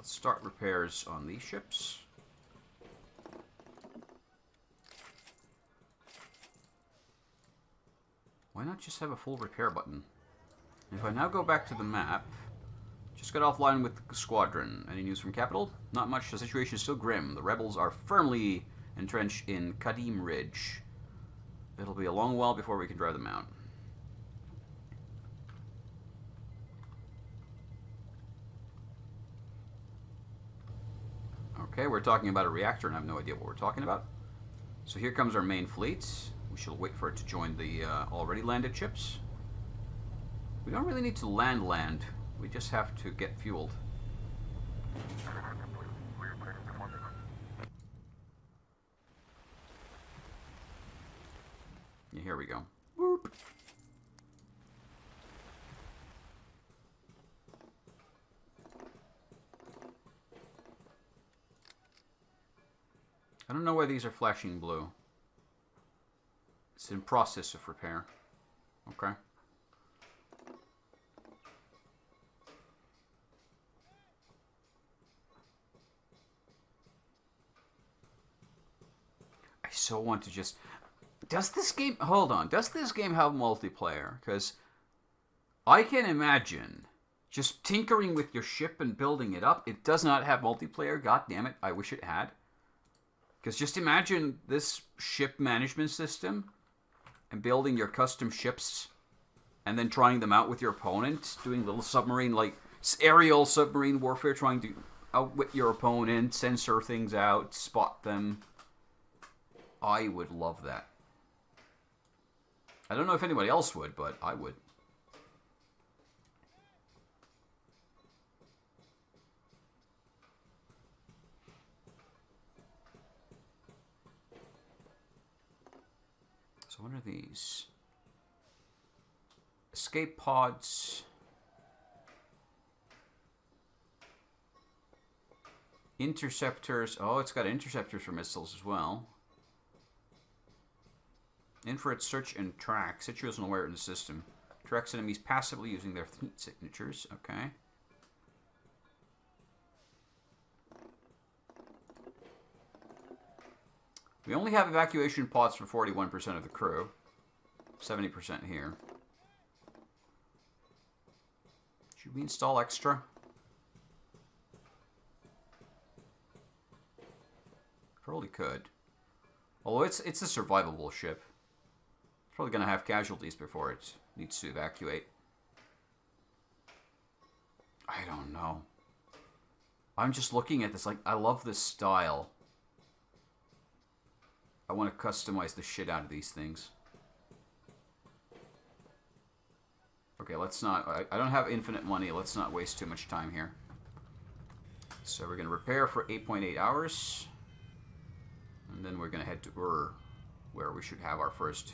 let's start repairs on these ships. Why not just have a full repair button? If I now go back to the map, just got offline with the squadron. Any news from Capital? Not much. The situation is still grim. The rebels are firmly entrenched in Kadim Ridge. It'll be a long while before we can drive them out. Okay, we're talking about a reactor and I have no idea what we're talking about. So here comes our main fleet. We shall wait for it to join the already landed ships. We don't really need to land. We just have to get fueled. Yeah, here we go. Whoop. I don't know why these are flashing blue. It's in process of repair. Okay. I so want to just... Does this game... Hold on. Does this game have multiplayer? Because I can imagine just tinkering with your ship and building it up. It does not have multiplayer. God damn it. I wish it had. Because just imagine this ship management system and building your custom ships and then trying them out with your opponent, doing little submarine, like aerial submarine warfare, trying to outwit your opponent, censor things out, spot them. I would love that. I don't know if anybody else would, but I would. So what are these? Escape pods. Interceptors. Oh, it's got interceptors for missiles as well. Infrared search and track. Situational aware in the system. Tracks enemies passively using their heat signatures. Okay. We only have evacuation pods for 41% of the crew. 70% here. Should we install extra? Probably could. Although it's a survivable ship. It's probably going to have casualties before it needs to evacuate. I don't know. I'm just looking at this like, I love this style. I want to customize the shit out of these things. Okay, let's not... I don't have infinite money. Let's not waste too much time here. So we're going to repair for 8.8 hours. And then we're going to head to Ur, where we should have our first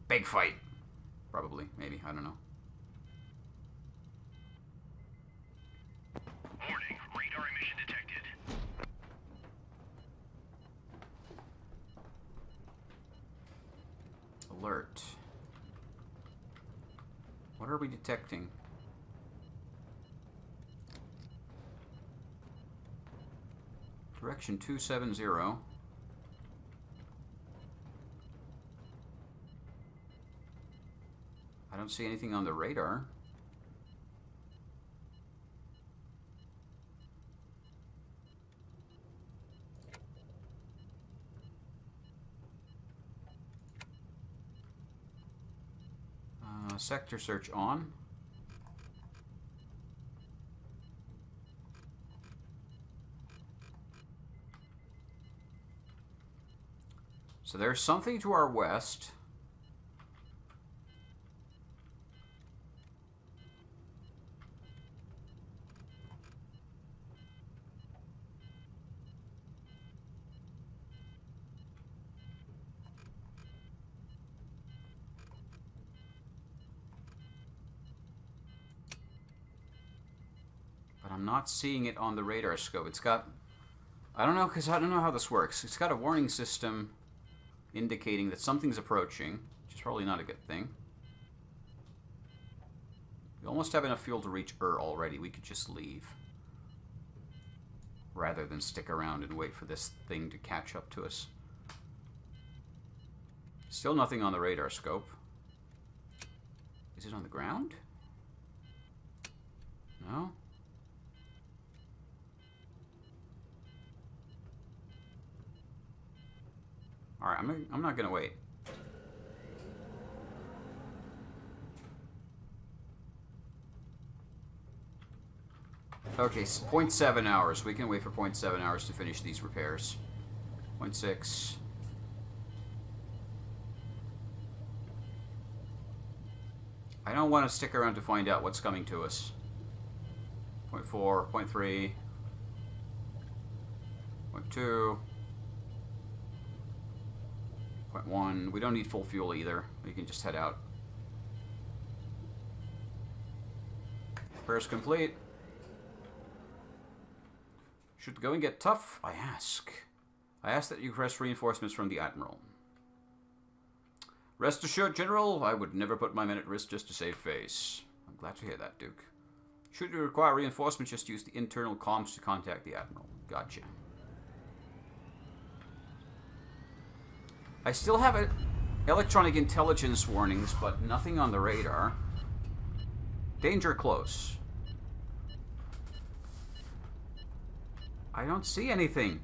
big fight. Probably, maybe, I don't know. Warning, radar emission detected. Alert. What are we detecting? Direction 270. I don't see anything on the radar. Sector search on. So there's something to our west. But I'm not seeing it on the radar scope. It's got... I don't know, because I don't know how this works. It's got a warning system indicating that something's approaching, which is probably not a good thing. We almost have enough fuel to reach Ur already. We could just leave. rather than stick around and wait for this thing to catch up to us. Still nothing on the radar scope. Is it on the ground? No? Alright, I'm not gonna wait. Okay, 0.7 hours. We can wait for 0.7 hours to finish these repairs. 0.6. I don't want to stick around to find out what's coming to us. 0.4, 0.3, 0.2, 0.1. We don't need full fuel either. We can just head out. Repairs complete. Should going get tough? I ask. I ask that you request reinforcements from the Admiral. Rest assured, General, I would never put my men at risk just to save face. I'm glad to hear that, Duke. Should you require reinforcements, just use the internal comms to contact the Admiral. Gotcha. I still have electronic intelligence warnings, but nothing on the radar. Danger close. I don't see anything.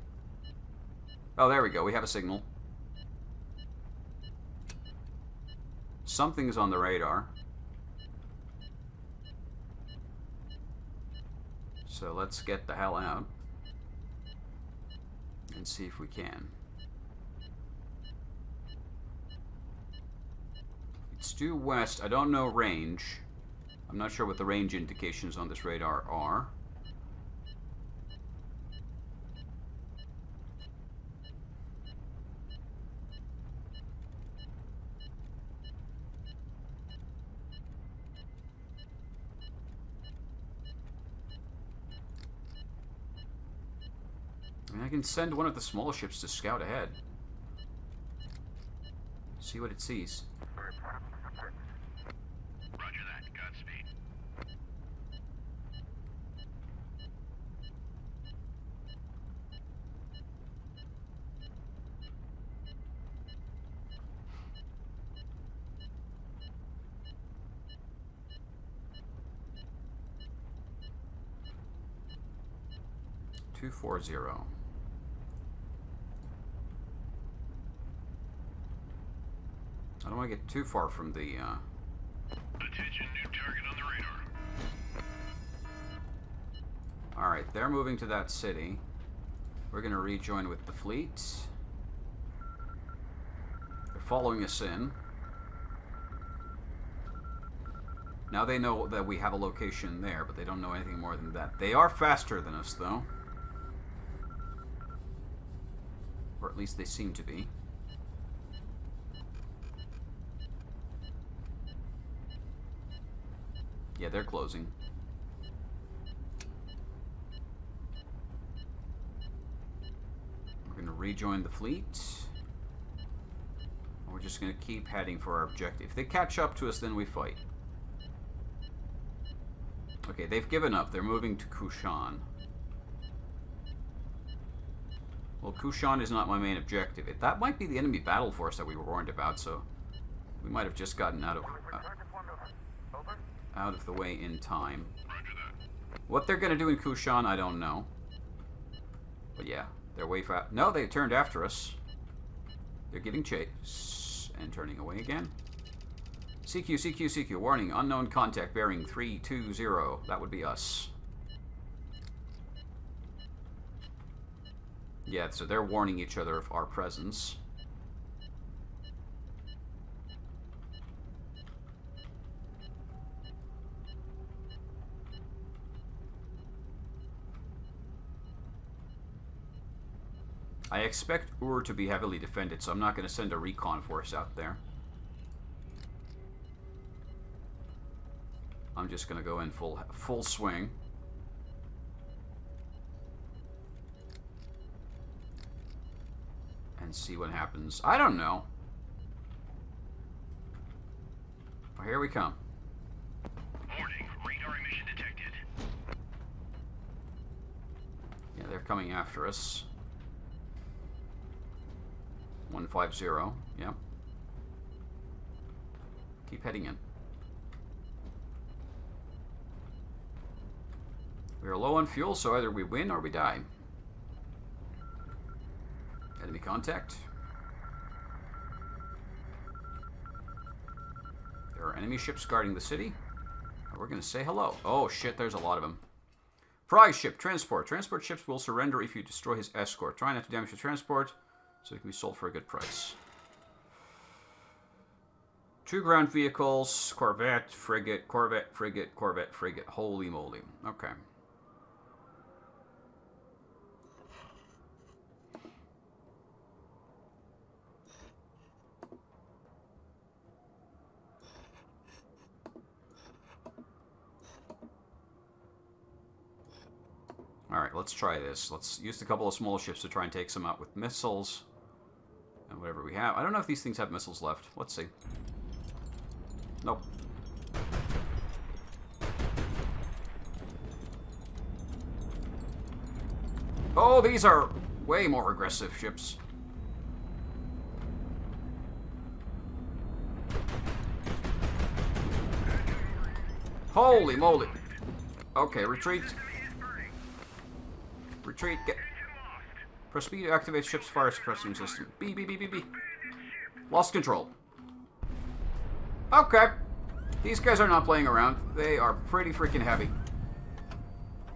Oh, there we go. We have a signal. Something's on the radar. So let's get the hell out and see if we can. It's due west. I don't know range. I'm not sure what the range indications on this radar are. I can send one of the smaller ships to scout ahead. See what it sees. Roger that. Godspeed. .240. I don't want to get too far from the, Attention, new target on the radar. Alright, they're moving to that city. We're going to rejoin with the fleet. They're following us in. Now they know that we have a location there, but they don't know anything more than that. They are faster than us, though. Or at least they seem to be. Yeah, they're closing. We're going to rejoin the fleet. We're just going to keep heading for our objective. If they catch up to us, then we fight. Okay, they've given up. They're moving to Kushan. Well, Kushan is not my main objective. That might be the enemy battle force that we were warned about, so we might have just gotten out of the way in time. What they're going to do in Kushan, I don't know. But yeah, they're way fast. No, they turned after us. They're giving chase and turning away again. CQ, CQ, CQ. Warning, unknown contact bearing 320. That would be us. Yeah, so they're warning each other of our presence. I expect Ur to be heavily defended, so I'm not going to send a recon force out there. I'm just going to go in full swing. And see what happens. I don't know. Well, here we come. Warning, radar emission detected. Yeah, Yeah, they're coming after us. 150. Yeah. Keep heading in. We are low on fuel, so either we win or we die. Enemy contact. There are enemy ships guarding the city. We're going to say hello. Oh shit, there's a lot of them. Prize ship, transport. Transport ships will surrender if you destroy his escort. Try not to damage the transport, so it can be sold for a good price. 2 ground vehicles, Corvette, frigate, Corvette, frigate, Corvette, frigate. Holy moly. Okay. Alright, let's try this. Let's use a couple of small ships to try and take some out with missiles. And whatever we have. I don't know if these things have missiles left. Let's see. Nope. Oh, these are way more aggressive ships. Holy moly. Okay, retreat. Retreat. Get. Press B to activate ship's fire suppressing system. B, B, B, B, B. Lost control. Okay. These guys are not playing around. They are pretty freaking heavy.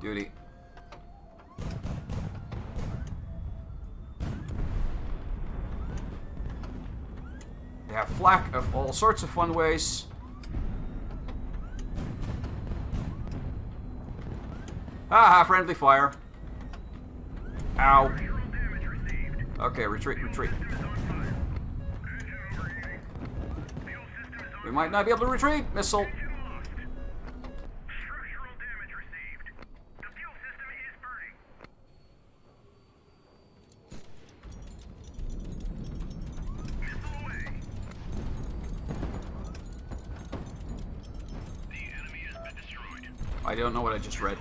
Duty. They have flak of all sorts of fun ways. Haha, friendly fire. Ow. Okay, retreat, retreat. We might not be able to retreat. Missile. I don't know what I just read.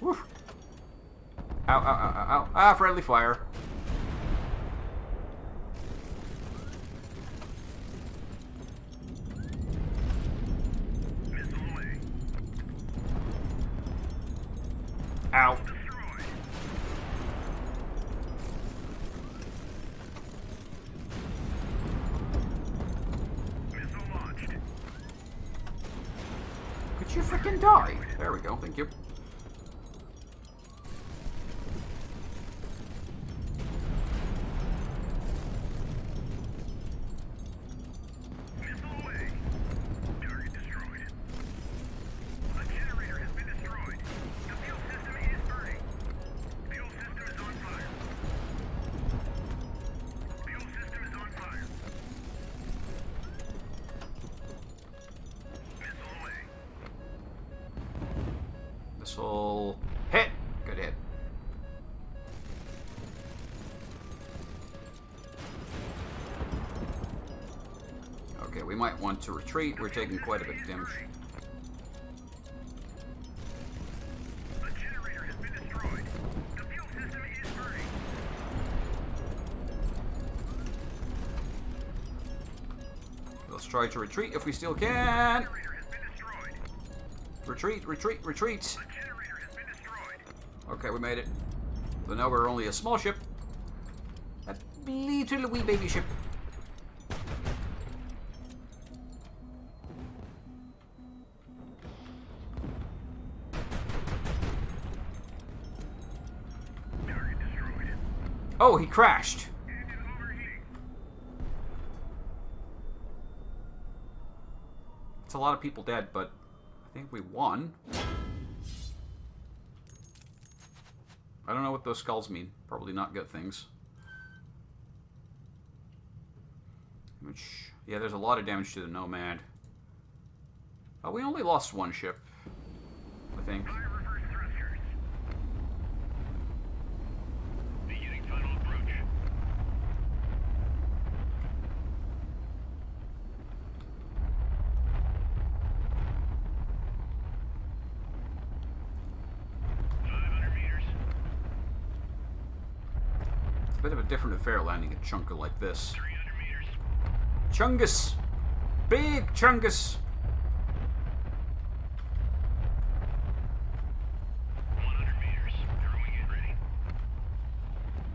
Woo. Ow, ow, ow, ow, ow. Ah, friendly fire. Ow. Could you freaking die? There we go, thank you. Missile hit. Good hit. Okay, we might want to retreat. We're taking quite a bit of damage. The generator has been destroyed. The fuel system is burning. Let's try to retreat if we still can. The generator has been destroyed. Retreat, retreat, retreat. The generator has been destroyed. Okay, we made it. So now we're only a small ship. A little wee baby ship. Target destroyed. Oh, he crashed. Engine overheating. It's a lot of people dead, but I think we won. I don't know what those skulls mean. Probably not good things. Which, yeah, there's a lot of damage to the Nomad. Oh, we only lost one ship. I think. Fire reverse thrusters. Beginning final approach. It's a bit of a different affair landing a chunker like this. 300 meters. Chungus! Big Chungus! 100 meters. Throwing it ready.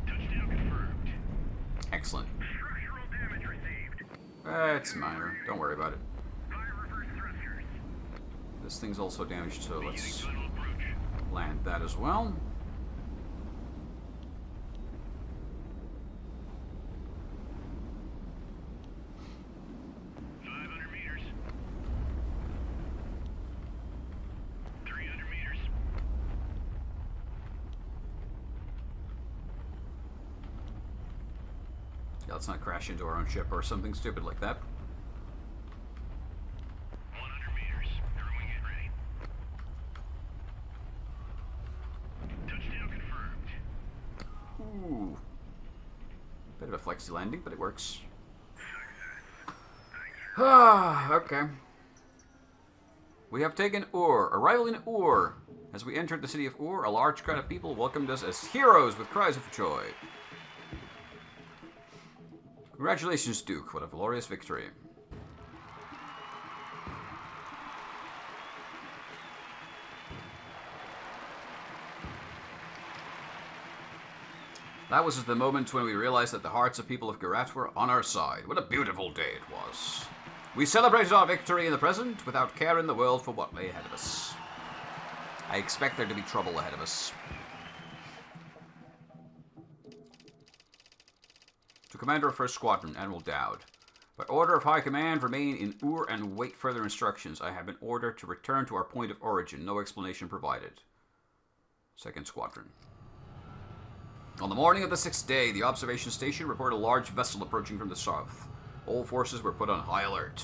Touchdown confirmed. Excellent. Structural damage received. It's minor. Don't worry about it. Fire reverse thrusters. This thing's also damaged, so Beginning let's final approach. land that as well. Meters. 300 meters. Yeah, let's not crash into our own ship or something stupid like that. 100 meters. Throwing it ready. Touchdown confirmed. Ooh. Bit of a flexi landing, but it works. Ah, okay. We have taken Ur. Arrival in Ur. As we entered the city of Ur, a large crowd of people welcomed us as heroes with cries of joy. Congratulations, Duke. What a glorious victory. That was the moment when we realized that the hearts of people of Garat were on our side. What a beautiful day it was. We celebrated our victory in the present without care in the world for what lay ahead of us. I expect there to be trouble ahead of us. To Commander of 1st Squadron, Admiral Dowd. By order of High Command, remain in Ur and wait further instructions. I have been ordered to return to our point of origin. No explanation provided. 2nd Squadron. On the morning of the 6th day, the observation station reported a large vessel approaching from the south. All forces were put on high alert.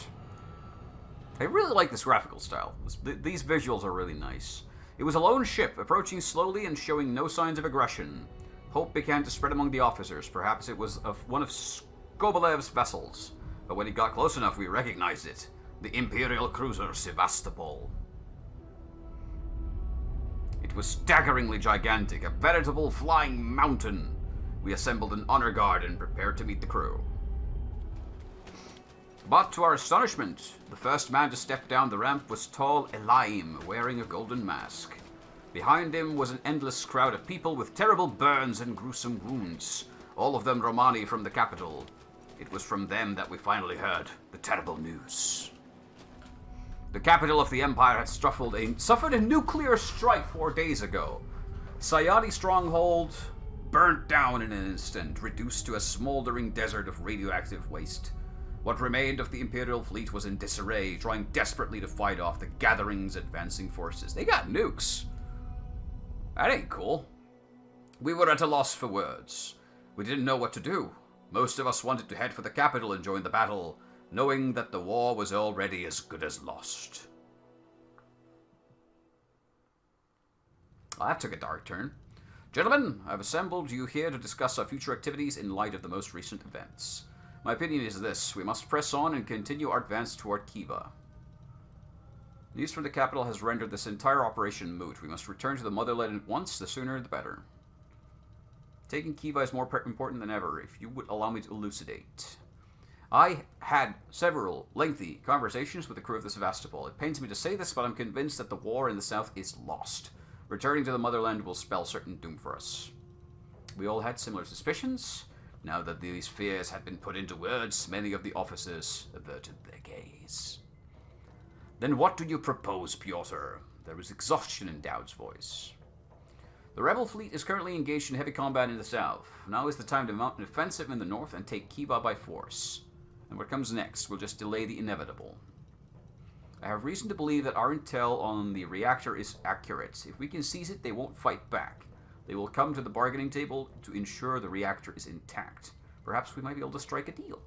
I really like this graphical style. These visuals are really nice. It was a lone ship, approaching slowly and showing no signs of aggression. Hope began to spread among the officers. Perhaps it was one of Skobalev's vessels. But when it got close enough, we recognized it. The Imperial cruiser Sevastopol. It was staggeringly gigantic, a veritable flying mountain. We assembled an honor guard and prepared to meet the crew. But to our astonishment, the first man to step down the ramp was tall Elaim, wearing a golden mask. Behind him was an endless crowd of people with terrible burns and gruesome wounds, all of them Romani from the capital. It was from them that we finally heard the terrible news. The capital of the Empire had suffered a nuclear strike 4 days ago. Sayadi stronghold burnt down in an instant, reduced to a smoldering desert of radioactive waste. What remained of the Imperial fleet was in disarray, trying desperately to fight off the gathering's advancing forces. They got nukes. That ain't cool. We were at a loss for words. We didn't know what to do. Most of us wanted to head for the capital and join the battle, knowing that the war was already as good as lost. Well, that took a dark turn. Gentlemen, I've assembled you here to discuss our future activities in light of the most recent events. My opinion is this: we must press on and continue our advance toward Kiva. News from the capital has rendered this entire operation moot. We must return to the motherland at once, the sooner the better. Taking Kiva is more important than ever, if you would allow me to elucidate. I had several lengthy conversations with the crew of the Sevastopol. It pains me to say this, but I'm convinced that the war in the south is lost. Returning to the motherland will spell certain doom for us. We all had similar suspicions. Now that these fears had been put into words, many of the officers averted their gaze. Then what do you propose, Pyotr? There was exhaustion in Dowd's voice. The rebel fleet is currently engaged in heavy combat in the south. Now is the time to mount an offensive in the north and take Kiva by force. And what comes next will just delay the inevitable. I have reason to believe that our intel on the reactor is accurate. If we can seize it, they won't fight back. They will come to the bargaining table to ensure the reactor is intact. Perhaps we might be able to strike a deal.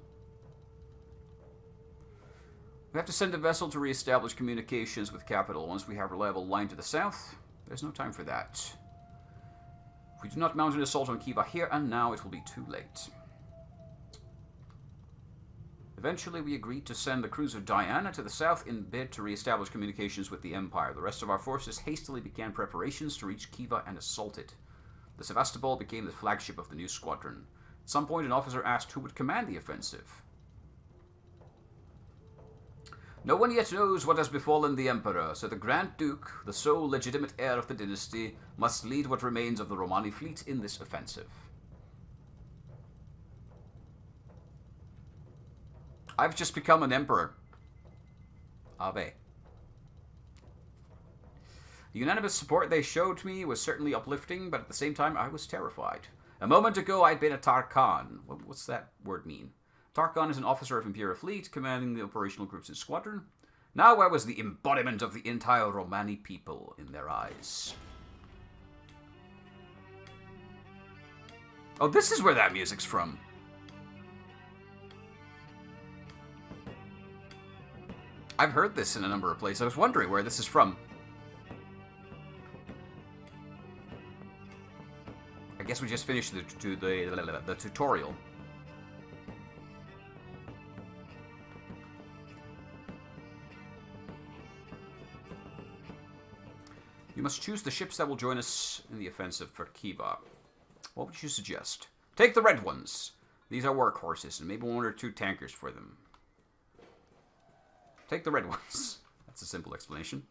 We have to send a vessel to re-establish communications with capital. Once we have a reliable line to the south, there's no time for that. If we do not mount an assault on Khiva here and now, it will be too late. Eventually, we agreed to send the cruiser Diana to the south in bid to re-establish communications with the Empire. The rest of our forces hastily began preparations to reach Khiva and assault it. The Sevastopol became the flagship of the new squadron. At some point, an officer asked who would command the offensive. No one yet knows what has befallen the Emperor, so the Grand Duke, the sole legitimate heir of the dynasty, must lead what remains of the Romani fleet in this offensive. I've just become an emperor. Ave. The unanimous support they showed me was certainly uplifting, but at the same time I was terrified. A moment ago I'd been a Tarkhan. What's that word mean? Tarkhan is an officer of Imperial Fleet, commanding the operational groups in squadron. Now I was the embodiment of the entire Romani people in their eyes. Oh, this is where that music's from. I've heard this in a number of places. I was wondering where this is from. I guess we just finished the tutorial. You must choose the ships that will join us in the offensive for Khiva. What would you suggest? Take the red ones. These are workhorses, and maybe one or two tankers for them. Take the red ones. That's a simple explanation.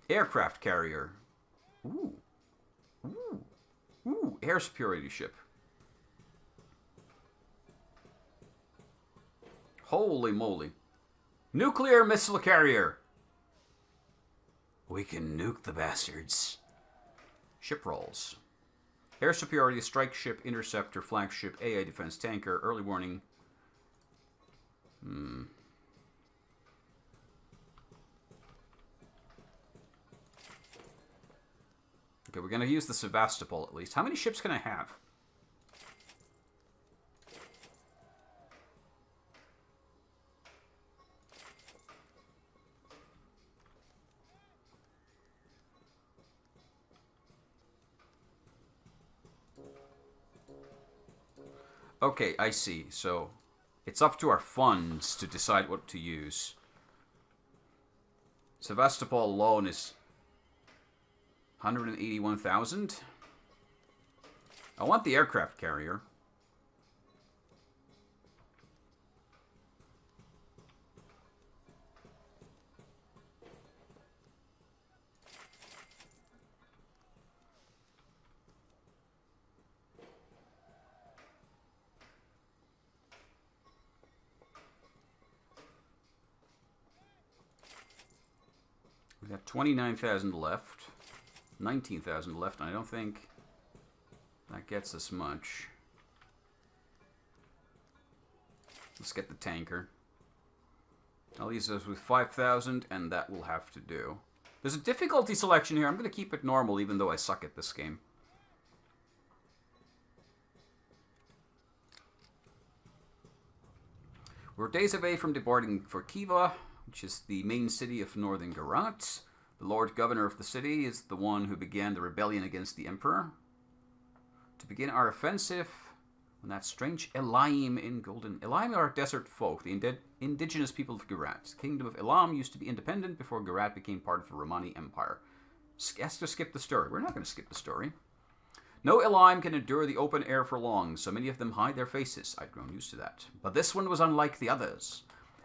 Aircraft carrier. Ooh. Ooh. Ooh. Air superiority ship. Holy moly. Nuclear missile carrier. We can nuke the bastards. Ship rolls. Air superiority, strike ship, interceptor, flagship, AA defense tanker, early warning. Okay, we're going to use the Sevastopol at least. How many ships can I have? Okay, I see. So, it's up to our funds to decide what to use. Sevastopol alone is 181,000. I want the aircraft carrier. We got 29,000 left. 19,000 left, and I don't think that gets us much. Let's get the tanker. I'll leave us with 5,000, and that will have to do. There's a difficulty selection here. I'm going to keep it normal, even though I suck at this game. We're days away from departing for Khiva, which is the main city of northern Garat. The Lord Governor of the city is the one who began the rebellion against the Emperor. To begin our offensive, when that strange Elaim in Golden... Elaim are desert folk, the indigenous people of Garat. The kingdom of Elam used to be independent before Garat became part of the Romani Empire. Has to skip the story. We're not going to skip the story. No Elaim can endure the open air for long, so many of them hide their faces. I'd grown used to that. But this one was unlike the others.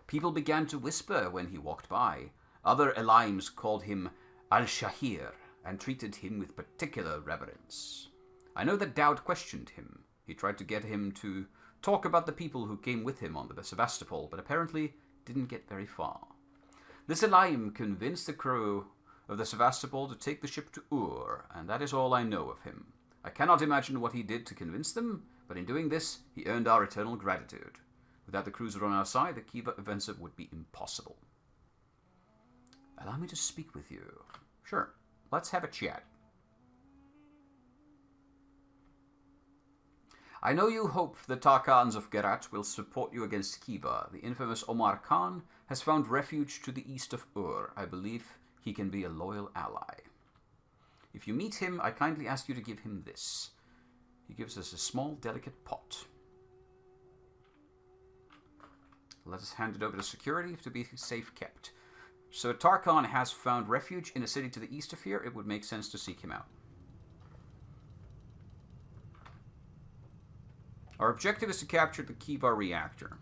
People began to whisper when he walked by. Other Elaims called him Al-Shahir and treated him with particular reverence. I know that Dowd questioned him. He tried to get him to talk about the people who came with him on the Sevastopol, but apparently didn't get very far. This Elaim convinced the crew of the Sevastopol to take the ship to Ur, and that is all I know of him. I cannot imagine what he did to convince them, but in doing this, he earned our eternal gratitude. Without the cruiser on our side, the Khiva offensive would be impossible. Allow me to speak with you. Sure, let's have a chat. I know you hope the Tarkans of Gerat will support you against Kiva. The infamous Omar Khan has found refuge to the east of Ur. I believe he can be a loyal ally. If you meet him, I kindly ask you to give him this. He gives us a small, delicate pot. Let us hand it over to security to be safe kept. So Tarkhan has found refuge in a city to the east of here. It would make sense to seek him out. Our objective is to capture the Kiva reactor.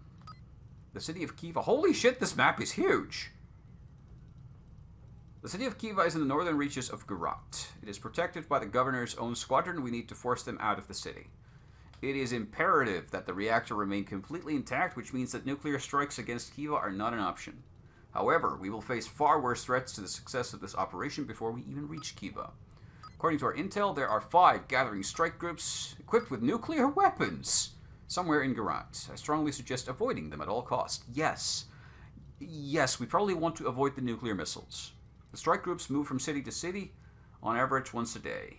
The city of Kiva... Holy shit, this map is huge! The city of Kiva is in the northern reaches of Gerat. It is protected by the governor's own squadron. We need to force them out of the city. It is imperative that the reactor remain completely intact, which means that nuclear strikes against Kiva are not an option. However, we will face far worse threats to the success of this operation before we even reach Kiva. According to our intel, there are 5 gathering strike groups equipped with nuclear weapons somewhere in Gerat. I strongly suggest avoiding them at all costs. Yes, we probably want to avoid the nuclear missiles. The strike groups move from city to city, on average once a day.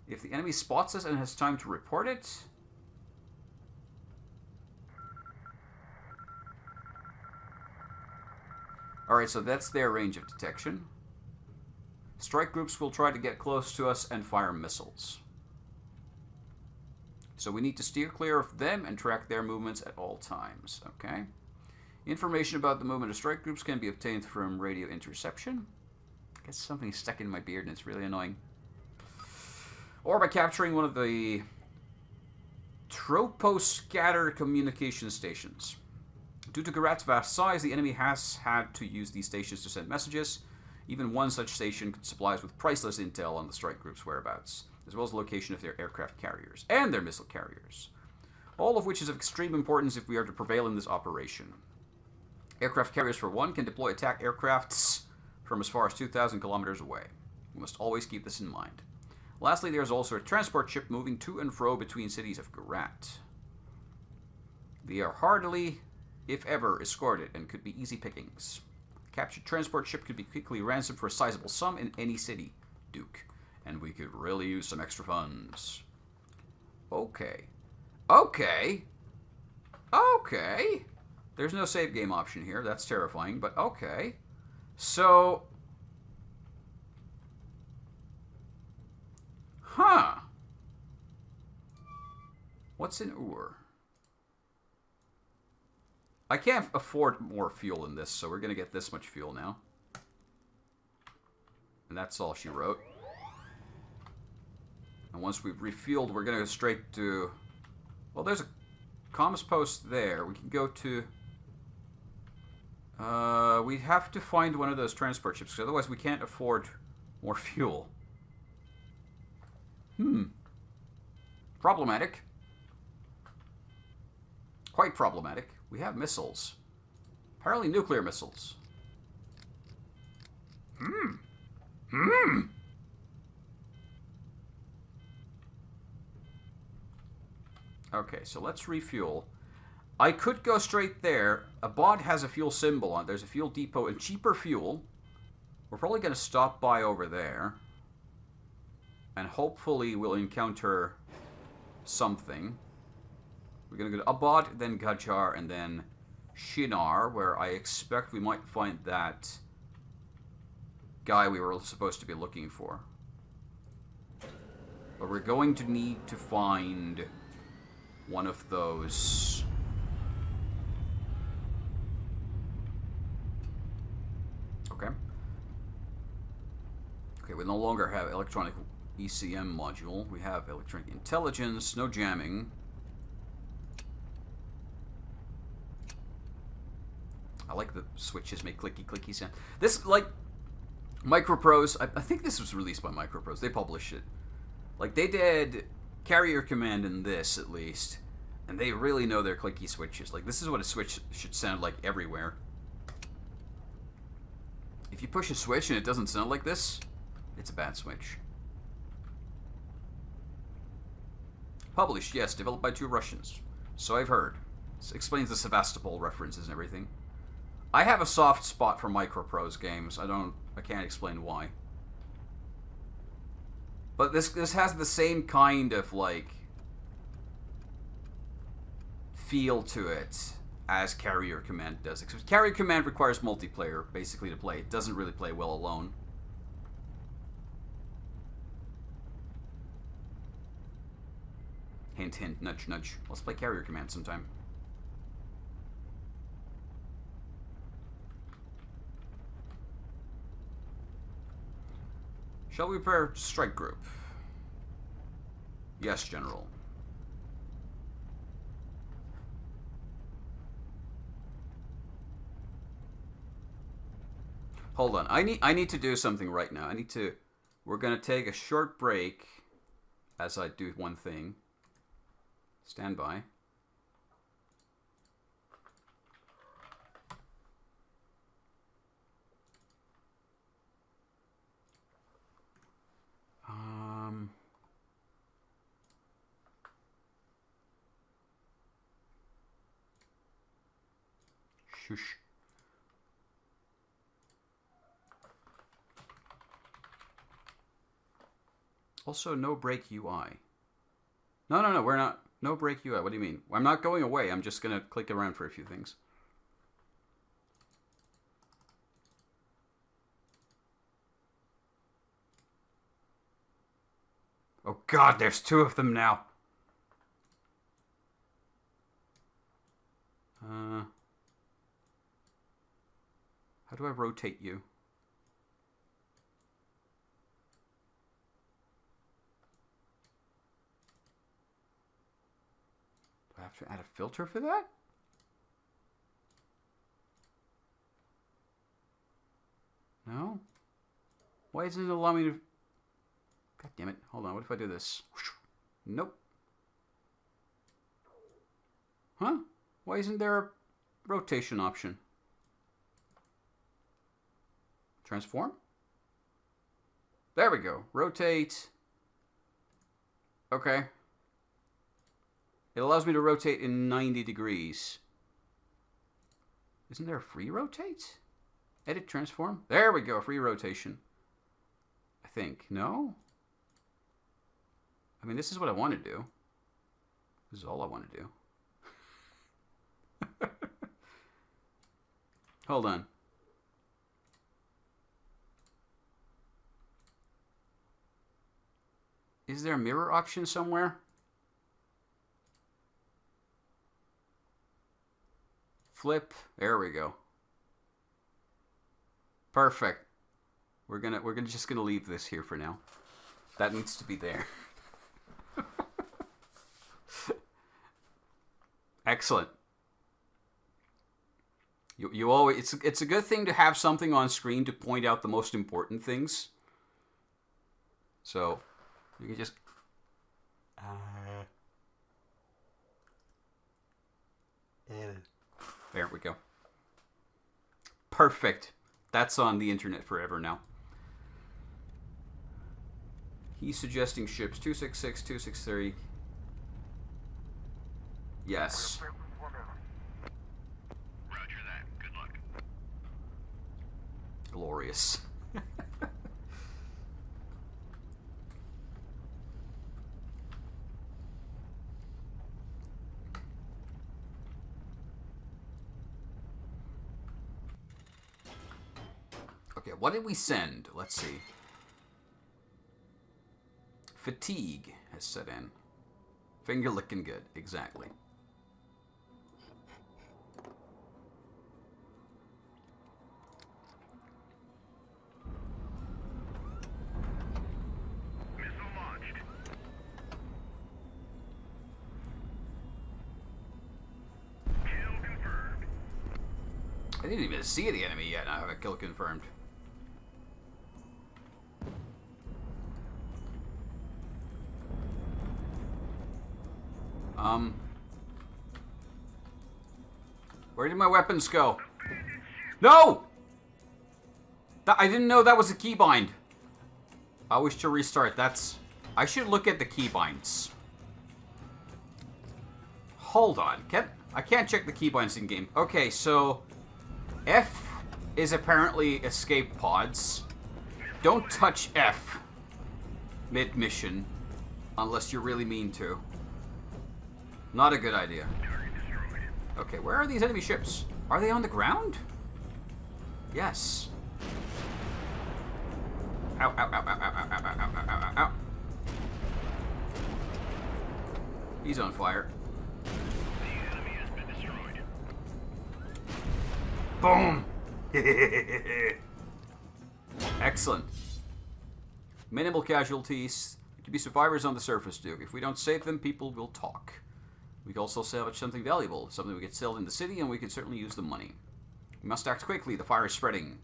If the enemy spots us and has time to report it... Alright, so that's their range of detection. Strike groups will try to get close to us and fire missiles. So we need to steer clear of them and track their movements at all times. Okay. Information about the movement of strike groups can be obtained from radio interception. I guess something's stuck in my beard and it's really annoying. Or by capturing one of the troposcatter communication stations. Due to Gerat's vast size, the enemy has had to use these stations to send messages. Even one such station supplies with priceless intel on the strike group's whereabouts, as well as the location of their aircraft carriers and their missile carriers. All of which is of extreme importance if we are to prevail in this operation. Aircraft carriers, for one, can deploy attack aircrafts from as far as 2,000 kilometers away. We must always keep this in mind. Lastly, there is also a transport ship moving to and fro between cities of Gerat. They are hardly, if ever, escorted and could be easy pickings. Captured transport ship could be quickly ransomed for a sizable sum in any city, Duke. And we could really use some extra funds. Okay. There's no save game option here. That's terrifying, but okay. So... What's in Ur? I can't afford more fuel in this, so we're going to get this much fuel now. And that's all she wrote. And once we've refueled, we're going to go straight to... Well, there's a comms post there. We can go to... we have to find one of those transport ships, because otherwise we can't afford more fuel. Problematic. Quite problematic. We have missiles. Apparently nuclear missiles. Okay, so let's refuel. I could go straight there. A bod has a fuel symbol on it. There's a fuel depot and cheaper fuel. We're probably going to stop by over there. And hopefully we'll encounter something. We're going to go to Abad, then Gajar, and then Shinar, where I expect we might find that guy we were supposed to be looking for. But we're going to need to find one of those... Okay. Okay, we no longer have electronic ECM module. We have electronic intelligence, no jamming. I like the switches make clicky sound. This, like, Microprose, I think this was released by Microprose. They published it. Like, they did carrier command in this, at least. And they really know their clicky switches. Like, this is what a switch should sound like everywhere. If you push a switch and it doesn't sound like this, it's a bad switch. Published, yes. Developed by 2 Russians. So I've heard. This explains the Sevastopol references and everything. I have a soft spot for Microprose games. I can't explain why. But this has the same kind of, like, feel to it as Carrier Command does. Because Carrier Command requires multiplayer, basically, to play. It doesn't really play well alone. Hint, hint, nudge, nudge. Let's play Carrier Command sometime. Shall we prepare strike group? Yes, General. Hold on. I need to do something right now. We're gonna take a short break as I do one thing. Stand by. Shush. Also, no break UI. No, we're not. No break UI. What do you mean? I'm not going away. I'm just going to click around for a few things. Oh God, there's two of them now. How do I rotate you? Do I have to add a filter for that? No? Why doesn't it allow me to... God damn it. Hold on, what if I do this? Nope. Huh? Why isn't there a rotation option? Transform? There we go. Rotate. Okay. It allows me to rotate in 90 degrees. Isn't there a free rotate? Edit transform? There we go. Free rotation. I think. No? I mean, this is what I want to do. This is all I want to do. Hold on. Is there a mirror option somewhere? Flip. There we go. Perfect. We're just gonna leave this here for now. That needs to be there. Excellent. You always it's a good thing to have something on screen to point out the most important things. So you can just there we go. Perfect. That's on the internet forever now. He's suggesting ships 266, 263. Yes. Roger that. Good luck. Glorious. Okay, what did we send? Let's see. Fatigue has set in. Finger licking good, exactly. Missile launched. Kill confirmed. I didn't even see the enemy yet. I have a kill confirmed. Where did my weapons go? No! I didn't know that was a keybind. I wish to restart. I should look at the keybinds. Hold on. I can't check the keybinds in game. Okay, so F is apparently escape pods. Don't touch F mid-mission unless you really mean to. Not a good idea. Target destroyed. Okay, where are these enemy ships? Are they on the ground? Yes. Ow, ow, ow, ow, ow, ow, ow, ow, ow, ow, ow. He's on fire. The enemy has been destroyed. Boom! Excellent. Minimal casualties. There could be survivors on the surface, Duke. If we don't save them, people will talk. We can also salvage something valuable, something we could sell in the city, and we could certainly use the money. We must act quickly. The fire is spreading.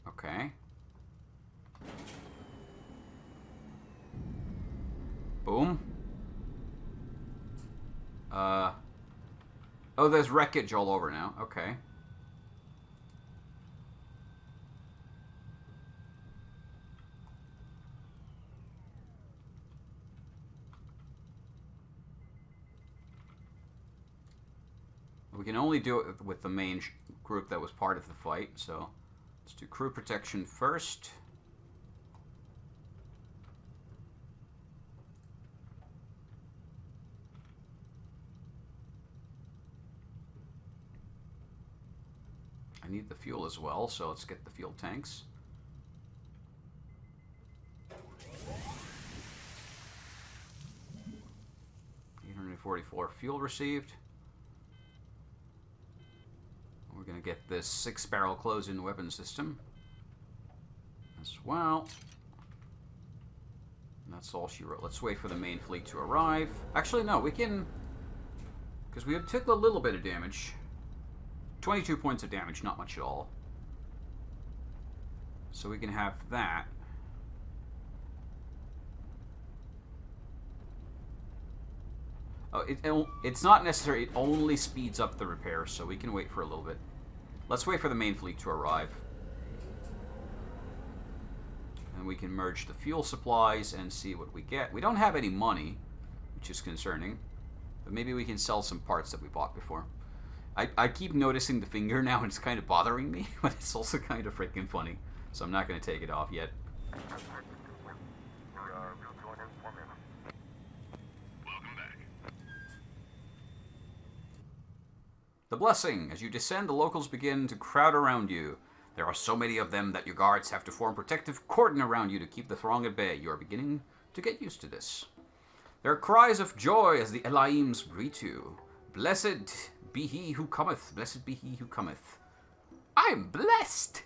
Okay. Boom. Oh, there's wreckage all over now. Okay. We can only do it with the main group that was part of the fight, so let's do crew protection first. I need the fuel as well, so let's get the fuel tanks. $844 fuel received. We're going to get this 6-barrel close-in weapon system as well. And that's all she wrote. Let's wait for the main fleet to arrive. Actually, no, we can... because we took a little bit of damage. 22 points of damage, not much at all. So we can have that. Oh, it's not necessary. It only speeds up the repairs, so we can wait for a little bit. Let's wait for the main fleet to arrive. And we can merge the fuel supplies and see what we get. We don't have any money, which is concerning. But maybe we can sell some parts that we bought before. I keep noticing the finger now, and it's kind of bothering me, but it's also kind of freaking funny. So I'm not going to take it off yet. Welcome back. The Blessing. As you descend, the locals begin to crowd around you. There are so many of them that your guards have to form protective cordon around you to keep the throng at bay. You are beginning to get used to this. There are cries of joy as the Elaims greet you. Blessed be he who cometh. Blessed be he who cometh. I'm blessed!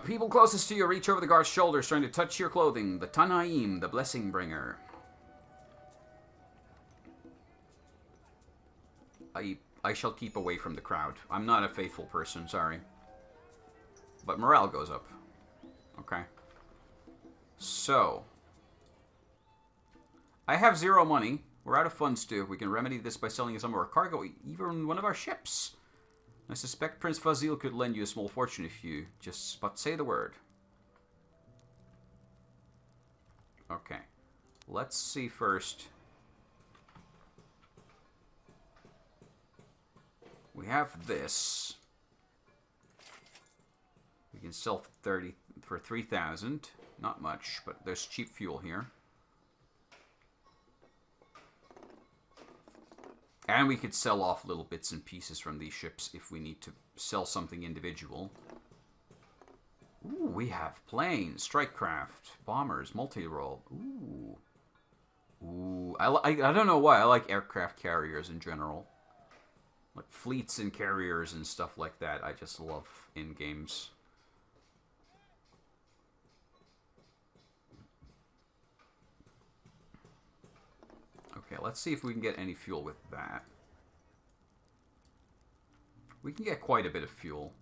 People closest to you reach over the guard's shoulders, trying to touch your clothing. The Tanaim, the blessing bringer. I shall keep away from the crowd. I'm not a faithful person, sorry. But morale goes up. Okay. So. I have 0 money. We're out of funds, too. We can remedy this by selling some of our cargo, even one of our ships. I suspect Prince Fazil could lend you a small fortune if you just but say the word. Okay. Let's see first. We have this. We can sell for 3,000. Not much, but there's cheap fuel here. And we could sell off little bits and pieces from these ships if we need to sell something individual. Ooh, we have planes, strike craft, bombers, multi-role. Ooh. Ooh. I don't know why. I like aircraft carriers in general. Like fleets and carriers and stuff like that. I just love in games. Okay, let's see if we can get any fuel with that. We can get quite a bit of fuel.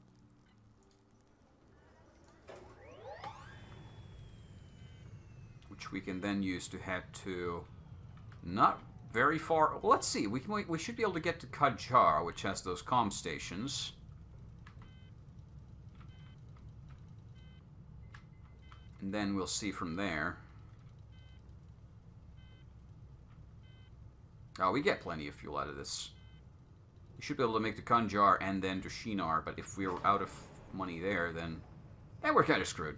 Which we can then use to head to not very far. Well, let's see. We should be able to get to Qajar, which has those comm stations. And then we'll see from there. Oh, we get plenty of fuel out of this. We should be able to make to Kanjar and then to Shinar, but if we're out of money there, then we're kind of screwed.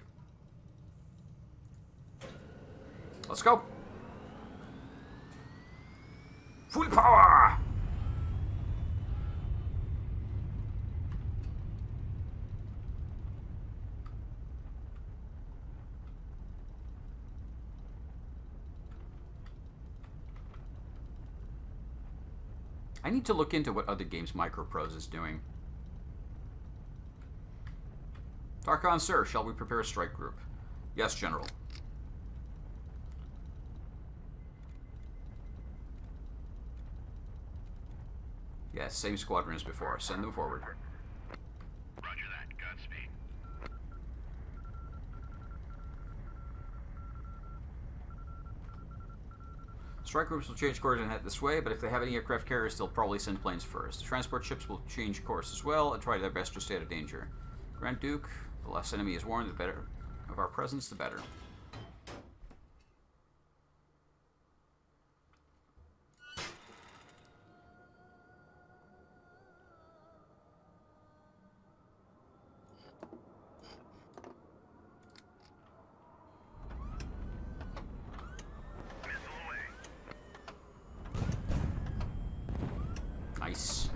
Let's go. Full power! I need to look into what other games Microprose is doing. Tarkon, sir, shall we prepare a strike group? Yes, General. Yes, same squadron as before. Send them forward. Roger that. Godspeed. Strike groups will change course and head this way, but if they have any aircraft carriers, they'll probably send planes first. Transport ships will change course as well and try their best to stay out of danger. Grand Duke, the less enemy is warned, the better of our presence, the better. Nice.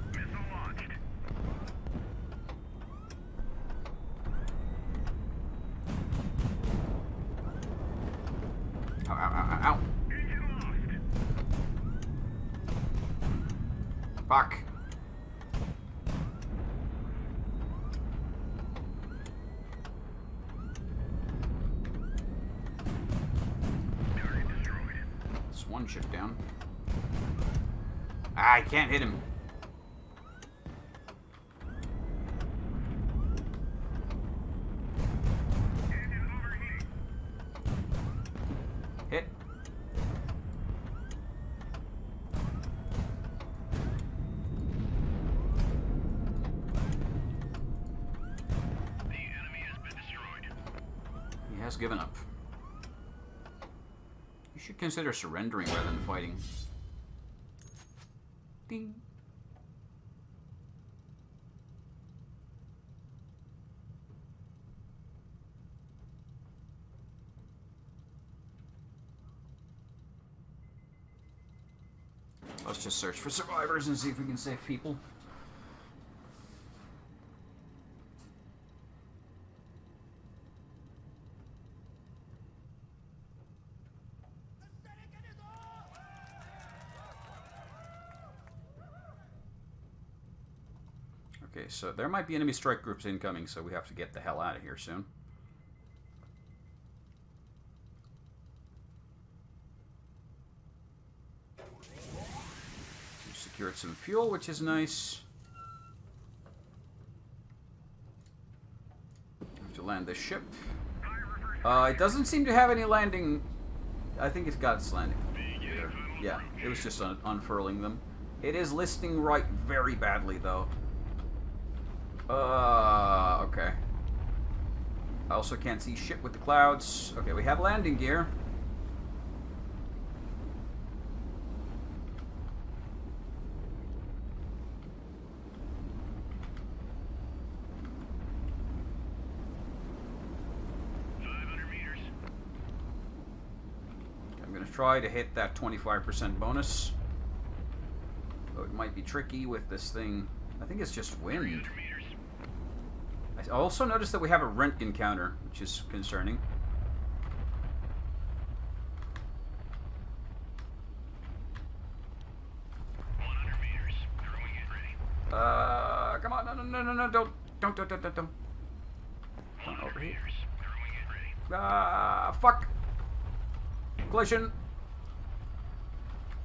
Missile launched. Ow, ow, ow, ow, ow. Engine lost. Fuck. Target destroyed. There's one ship down. Ah, I can't hit him. Engine overheating. Hit. The enemy has been destroyed. He has given up. You should consider surrendering rather than fighting. Ding. Let's just search for survivors and see if we can save people. Okay, so there might be enemy strike groups incoming, so we have to get the hell out of here soon. We secured some fuel, which is nice. Have to land this ship. It doesn't seem to have any landing. I think it's got its landing. Yeah, it was just unfurling them. It is listing right very badly, though. Okay. I also can't see shit with the clouds. Okay, we have landing gear. I'm gonna try to hit that 25% bonus. Though it might be tricky with this thing. I think it's just wind. I also noticed that we have a Röntgen counter, which is concerning. Come on, no, don't overheat. Fuck. Collision.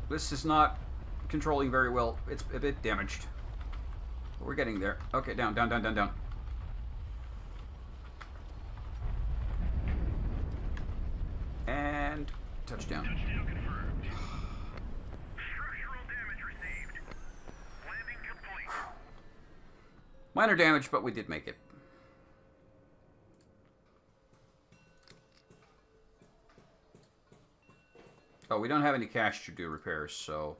This is not controlling very well. It's a bit damaged. But we're getting there. Okay, down. And touchdown. Touchdown confirmed. Structural damage received. Landing complete. Minor damage, but we did make it. Oh, we don't have any cash to do repairs, so...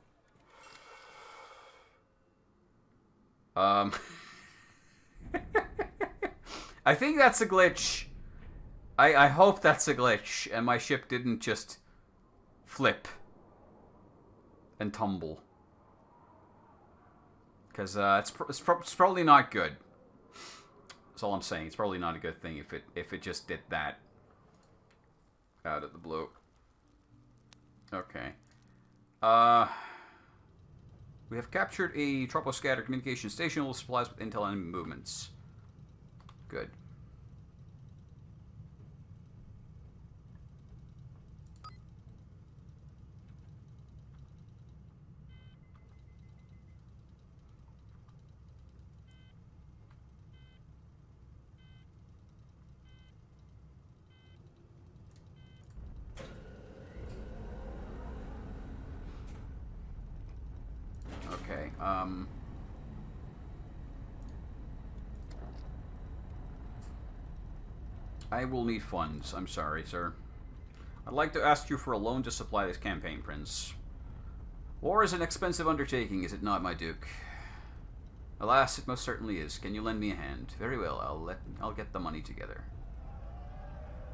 I think that's a glitch. I hope that's a glitch, and my ship didn't just flip and tumble. Because it's probably not good. That's all I'm saying. It's probably not a good thing if it just did that out of the blue. Okay. We have captured a troposcatter communication station. Will supply us with intel on enemy movements. Good. Okay, I will need funds. I'm sorry, sir. I'd like to ask you for a loan to supply this campaign, Prince. War is an expensive undertaking, is it not, my Duke? Alas, it most certainly is. Can you lend me a hand? Very well, I'll get the money together.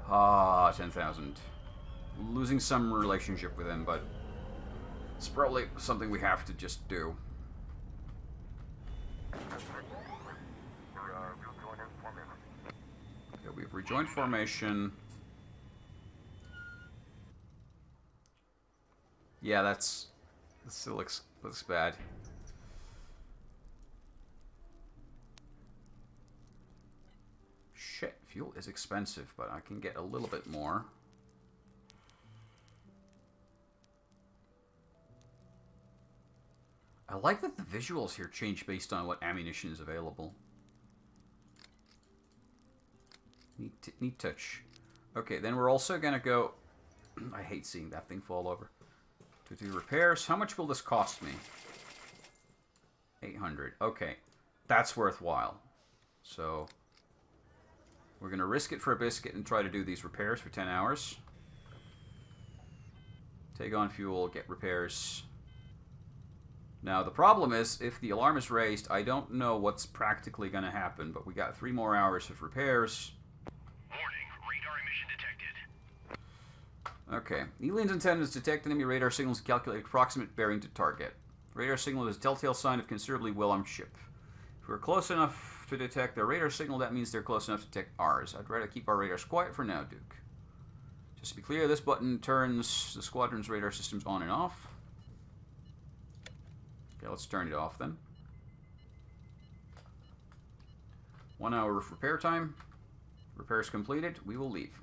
Ah, 10,000. Losing some relationship with him, but it's probably something we have to just do. Okay, we've rejoined formation. Yeah, this still looks bad. Shit, fuel is expensive, but I can get a little bit more. I like that the visuals here change based on what ammunition is available. Neat touch. Okay, then we're also gonna go... I hate seeing that thing fall over. To do repairs. How much will this cost me? 800. Okay, that's worthwhile. So, we're gonna risk it for a biscuit and try to do these repairs for 10 hours. Take on fuel, get repairs. Now, the problem is, if the alarm is raised, I don't know what's practically going to happen, but we got 3 more hours of repairs. Warning, radar emission detected. Okay. Alien's antennas detect enemy radar signals and calculate approximate bearing to target. Radar signal is a telltale sign of considerably well-armed ship. If we're close enough to detect their radar signal, that means they're close enough to detect ours. I'd rather keep our radars quiet for now, Duke. Just to be clear, this button turns the squadron's radar systems on and off. Okay, let's turn it off then. 1 hour of repair time. Repairs completed. We will leave.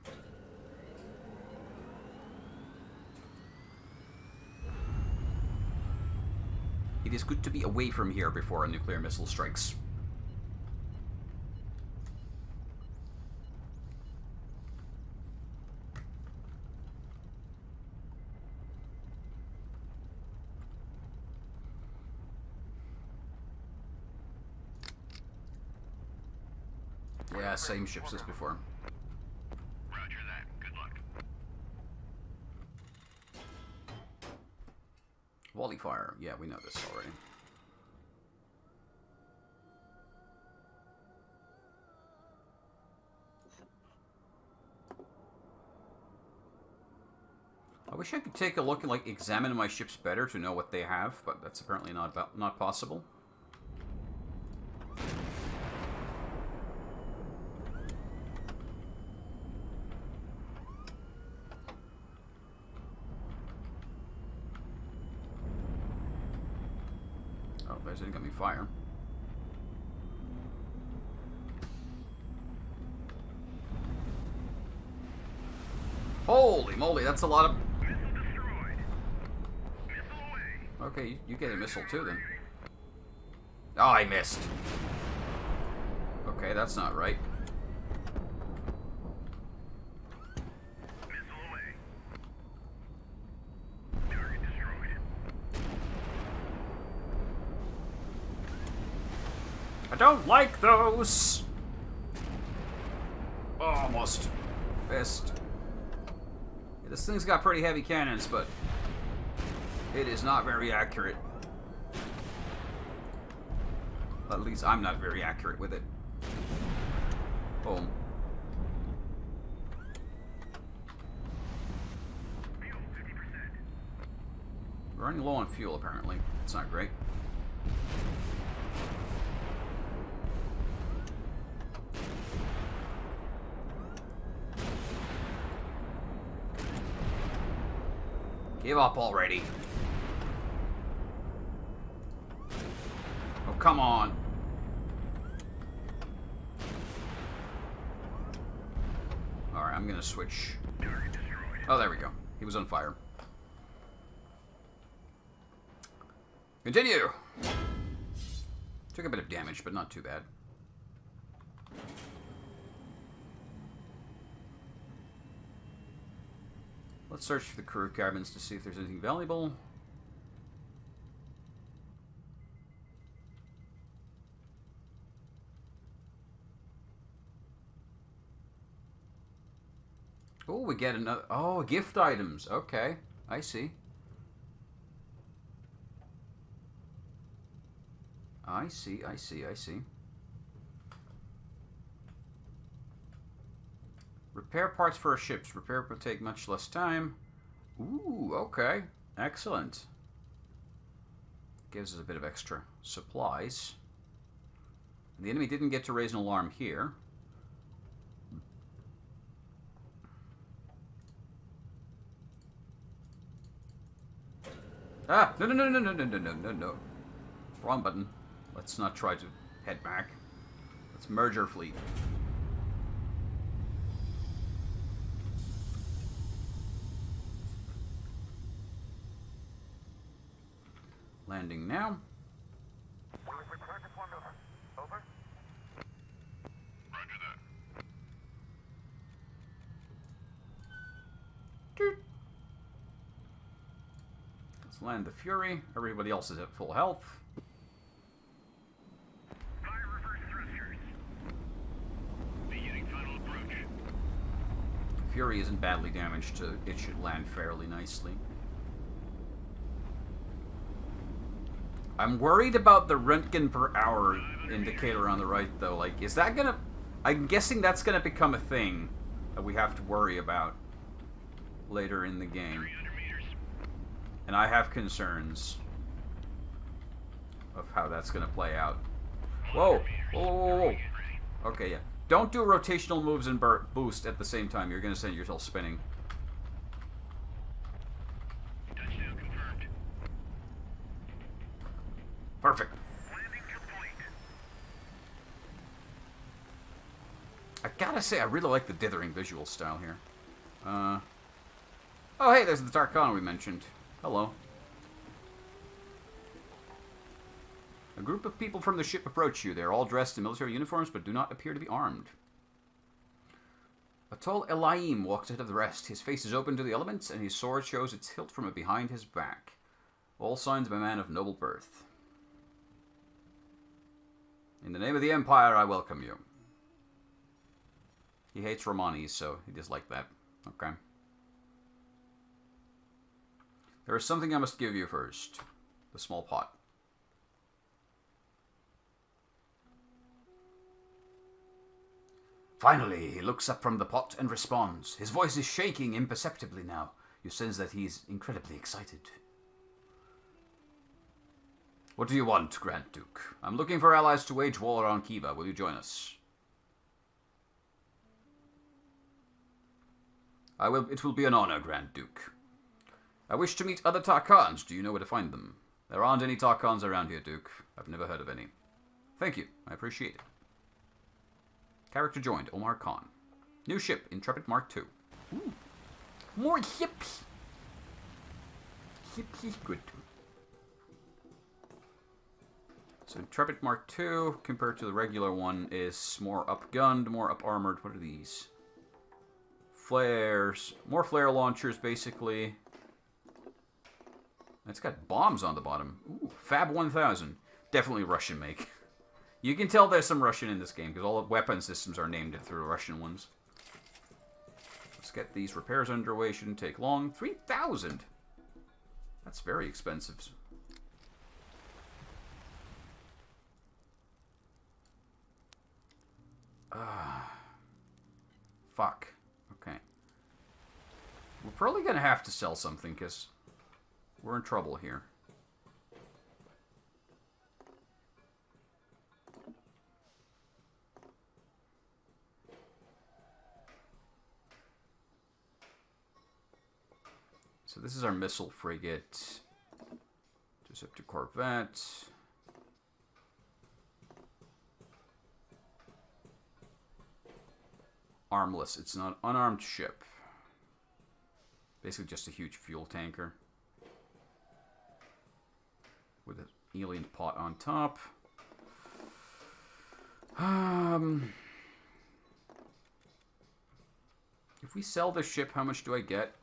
It is good to be away from here before a nuclear missile strikes. Yeah, same ships as before. Roger that. Good luck. Volley fire. Yeah, we know this already. I wish I could take a look and like examine my ships better to know what they have, but that's apparently not possible. Oh, there's incoming fire. Holy moly, that's a lot of... Missile destroyed. Missile away. Okay, you get a missile too then. Oh, I missed. Okay, that's not right. Missile away. Target destroyed. I don't like those! Almost missed. Yeah, this thing's got pretty heavy cannons, but it is not very accurate. At least I'm not very accurate with it. Boom. Fuel 50%. We're running low on fuel, apparently. It's not great. Give up already. Oh, come on. Alright, I'm gonna switch. Target destroyed. Oh, there we go. He was on fire. Continue! Took a bit of damage, but not too bad. Let's search for the crew cabins to see if there's anything valuable. Oh, we get another... Oh, gift items. Okay, I see. I see. Repair parts for our ships. Repair will take much less time. Ooh, okay. Excellent. Gives us a bit of extra supplies. The enemy didn't get to raise an alarm here. Ah! No. Wrong button. Let's not try to head back. Let's merge our fleet. Landing now. We will return to formula. Over. Roger that. Doot. Let's land the Fury. Everybody else is at full health. Fire reverse thrusters. Beginning final approach. Fury isn't badly damaged, so it should land fairly nicely. I'm worried about the Röntgen per hour indicator on the right, though. Like, is that gonna... I'm guessing that's gonna become a thing that we have to worry about later in the game. 300 meters. And I have concerns of how that's gonna play out. Whoa! Whoa. Okay, yeah. Don't do rotational moves and boost at the same time. You're gonna send yourself spinning. Touchdown confirmed. Perfect. Landing complete. I gotta say, I really like the dithering visual style here. Oh, hey, there's the Tarkana we mentioned. Hello. A group of people from the ship approach you. They are all dressed in military uniforms, but do not appear to be armed. A tall Elaim walks ahead of the rest. His face is open to the elements, and his sword shows its hilt from behind his back. All signs of a man of noble birth. In the name of the Empire, I welcome you. He hates Romanis, so he disliked that. Okay. There is something I must give you first. The small pot. Finally, he looks up from the pot and responds. His voice is shaking imperceptibly now. You sense that he is incredibly excited. What do you want, Grand Duke? I'm looking for allies to wage war on Kiva. Will you join us? I will. It will be an honor, Grand Duke. I wish to meet other Tarkans. Do you know where to find them? There aren't any Tarkans around here, Duke. I've never heard of any. Thank you. I appreciate it. Character joined, Omar Khan. New ship, Intrepid Mark II. Ooh. More ships! Ships good. So Intrepid Mark II, compared to the regular one, is more upgunned, more up-armored. What are these? Flares. More flare launchers, basically. It's got bombs on the bottom. Ooh, Fab 1000. Definitely Russian make. You can tell there's some Russian in this game, because all the weapon systems are named after the Russian ones. Let's get these repairs underway. Shouldn't take long. 3,000! That's very expensive. fuck. Okay. We're probably going to have to sell something, because we're in trouble here. So this is our missile frigate. Interceptor corvette. Armless. It's an unarmed ship. Basically just a huge fuel tanker. With an alien pot on top. If we sell this ship, how much do I get?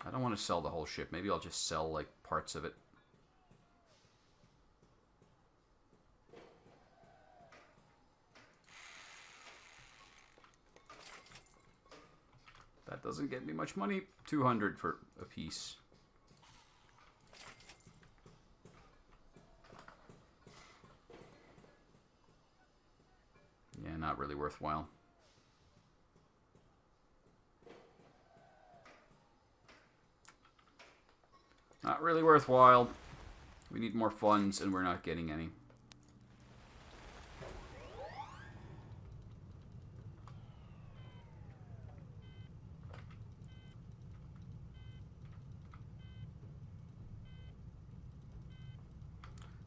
I don't want to sell the whole ship. Maybe I'll just sell, like, parts of it. That doesn't get me much money. 200 for a piece. Yeah, not really worthwhile. Not really worthwhile. We need more funds, and we're not getting any.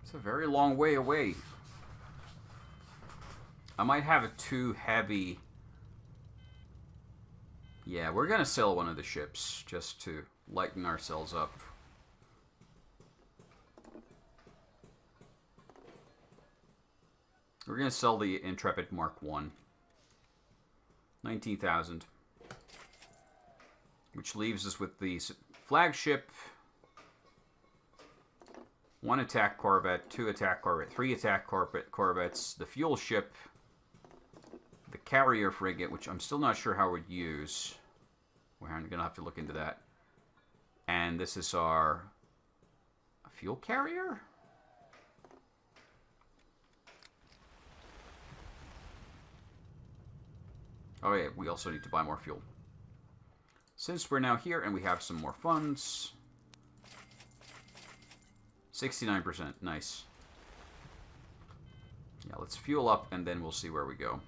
It's a very long way away. I might have it too heavy. Yeah, we're going to sell one of the ships just to lighten ourselves up. We're going to sell the Intrepid Mark 1. 19,000. Which leaves us with the flagship, 1 attack corvette, 2 attack corvette, 3 attack corvettes, the fuel ship, the carrier frigate, which I'm still not sure how we'd use. We're going to have to look into that. And this is our fuel carrier? Oh yeah, we also need to buy more fuel. Since we're now here and we have some more funds. 69%, nice. Yeah, let's fuel up and then we'll see where we go.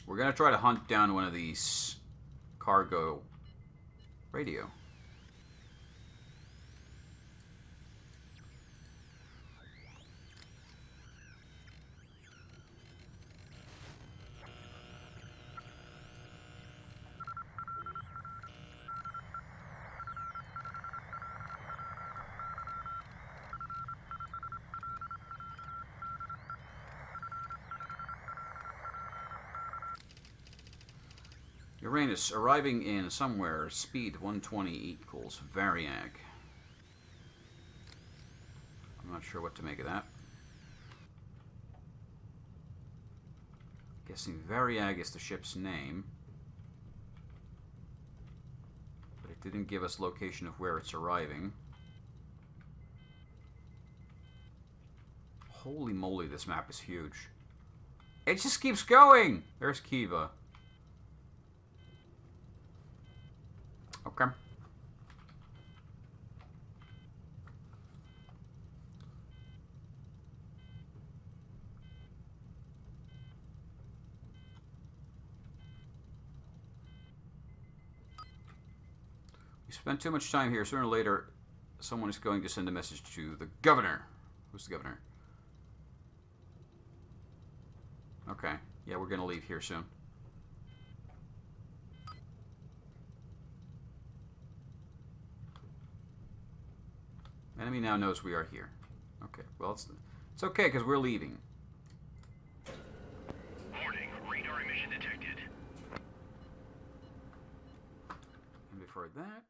We're going to try to hunt down one of these cargo radio. Uranus arriving in somewhere. Speed 120 equals Variag. I'm not sure what to make of that. Guessing Variag is the ship's name. But it didn't give us location of where it's arriving. Holy moly, this map is huge. It just keeps going! There's Kiva. Okay. We spent too much time here. Sooner or later, someone is going to send a message to the governor. Who's the governor? Okay. Yeah, we're going to leave here soon. Enemy now knows we are here. Okay, well, it's okay, because we're leaving. Warning, radar emission detected. And before that...